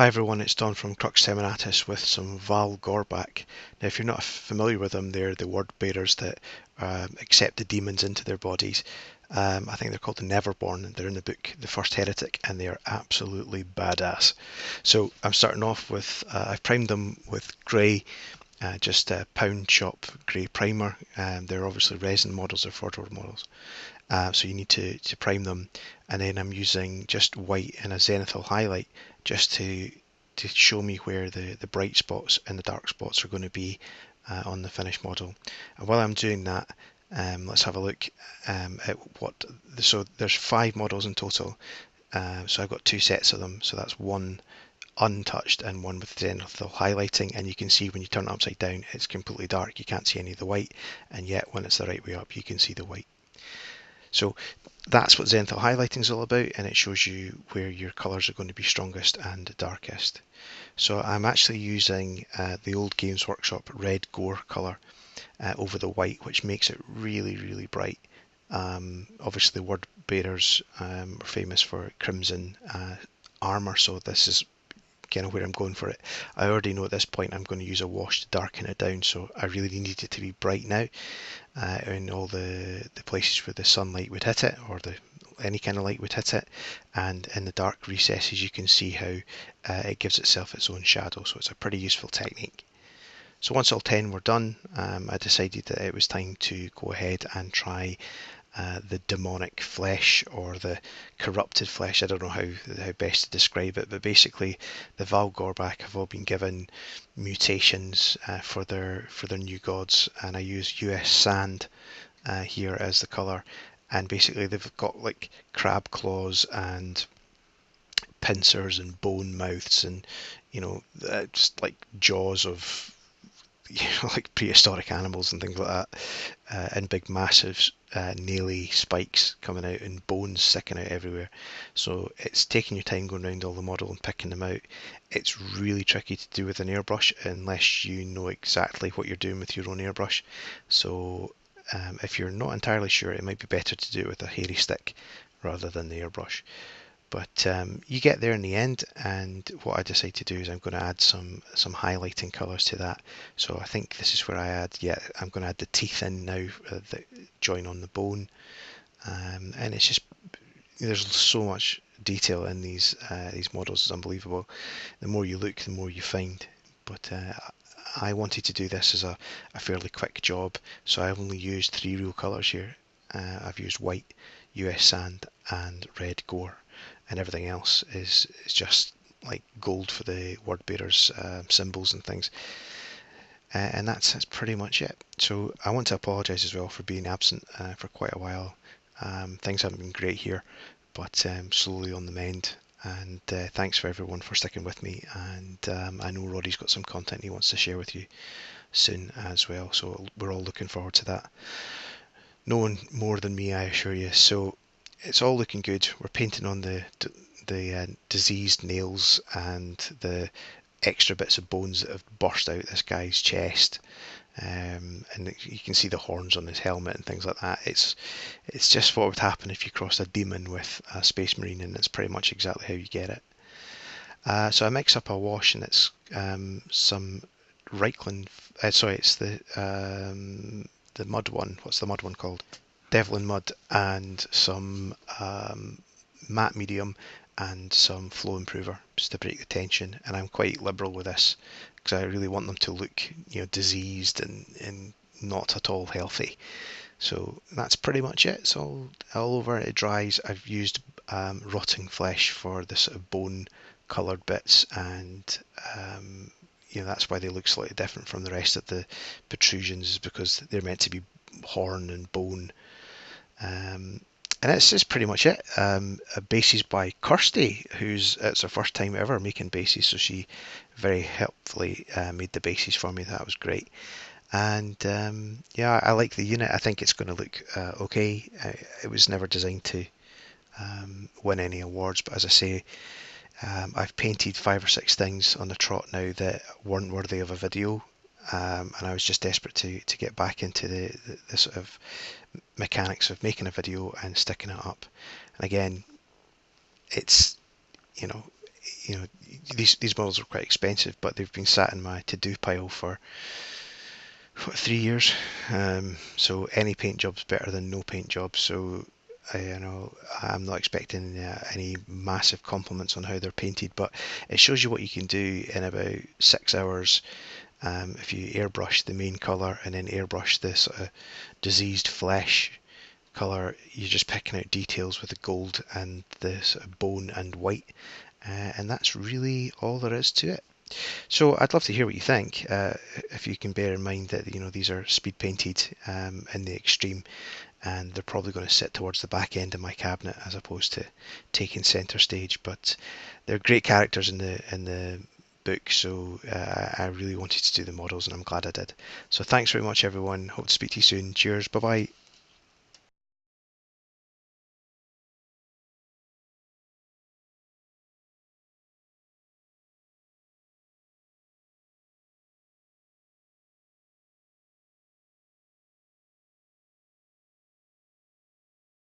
Hi everyone, it's Don from Crux Terminatus with some Gal Vorbak. Now if you're not familiar with them, they're the word bearers that accept the demons into their bodies. I think they're called the Neverborn. They're in the book The First Heretic and they are absolutely badass. So I'm starting off with, I've primed them with grey, just a pound shop grey primer. They're obviously resin models, they're Forgeworld models. So you need to prime them, and then I'm using just white and a zenithal highlight just to show me where the bright spots and the dark spots are going to be on the finished model. And while I'm doing that, let's have a look at what. So there's 5 models in total. So I've got 2 sets of them. So that's one untouched and one with zenithal highlighting, and you can see when you turn it upside down it's completely dark, you can't see any of the white, and yet when it's the right way up you can see the white. So that's what zenithal highlighting is all about, and it shows you where your colours are going to be strongest and darkest. So I'm actually using the old Games Workshop red gore colour over the white, which makes it really bright. Obviously the word bearers are famous for crimson armour, so this is kind of where I'm going for it. I already know at this point I'm going to use a wash to darken it down, so I really need it to be bright now in all the places where the sunlight would hit it, or any kind of light would hit it, and in the dark recesses you can see how it gives itself its own shadow, so it's a pretty useful technique. So once all 10 were done, I decided that it was time to go ahead and try the demonic flesh, or the corrupted flesh. I don't know how best to describe it, but basically the Gal Vorbak have all been given mutations for their new gods, and I use US sand here as the colour, and basically they've got like crab claws and pincers and bone mouths, and just like jaws of like prehistoric animals and things like that, and big massive naily spikes coming out and bones sticking out everywhere. So it's taking your time going around all the model and picking them out. It's really tricky to do with an airbrush unless you know exactly what you're doing with your own airbrush. So if you're not entirely sure, it might be better to do it with a hairy stick rather than the airbrush. But you get there in the end, and what I decide to do is I'm going to add some highlighting colours to that. So I think this is where I add, I'm going to add the teeth in now that join on the bone, and it's just, there's so much detail in these models, it's unbelievable. The more you look, the more you find. But I wanted to do this as a fairly quick job, so I've only used 3 real colours here. I've used white, US sand, and red gore, and everything else is just like gold for the word bearers symbols and things, and that's pretty much it. So I want to apologise as well for being absent for quite a while. Things haven't been great here, but slowly on the mend, and thanks for everyone for sticking with me, and I know Roddy's got some content he wants to share with you soon as well, so we're all looking forward to that. No one more than me, I assure you. So it's all looking good. We're painting on the diseased nails and the extra bits of bones that have burst out this guy's chest, and you can see the horns on his helmet and things like that. It's just what would happen if you crossed a demon with a space marine, and it's pretty much exactly how you get it. So I mix up a wash, and it's some Reichland. Sorry, it's the mud one. What's the mud one called? Devlin mud, and some matte medium and some flow improver just to break the tension. And I'm quite liberal with this because I really want them to look, diseased and not at all healthy. So that's pretty much it. It's all over. It dries. I've used rotting flesh for the sort of bone coloured bits, and that's why they look slightly different from the rest of the protrusions, because they're meant to be horn and bone. And that's pretty much it. Bases by Kirsty, it's her first time ever making bases, so she very helpfully made the bases for me. That was great. And I like the unit. I think it's going to look okay. It was never designed to win any awards, but as I say, I've painted 5 or 6 things on the trot now that weren't worthy of a video, and I was just desperate to get back into the sort of mechanics of making a video and sticking it up. And again, it's you know, these models are quite expensive, but they've been sat in my to-do pile for what, 3 years. So any paint job's better than no paint job. So you know, I'm not expecting any massive compliments on how they're painted, but it shows you what you can do in about 6 hours. If you airbrush the main colour and then airbrush the sort of diseased flesh colour, you're just picking out details with the gold and the sort of bone and white, and that's really all there is to it. So I'd love to hear what you think. If you can bear in mind that these are speed painted in the extreme, and they're probably going to sit towards the back end of my cabinet as opposed to taking centre stage. But they're great characters in the book, so I really wanted to do the models, and I'm glad I did. So thanks very much, everyone. Hope to speak to you soon. Cheers. Bye bye.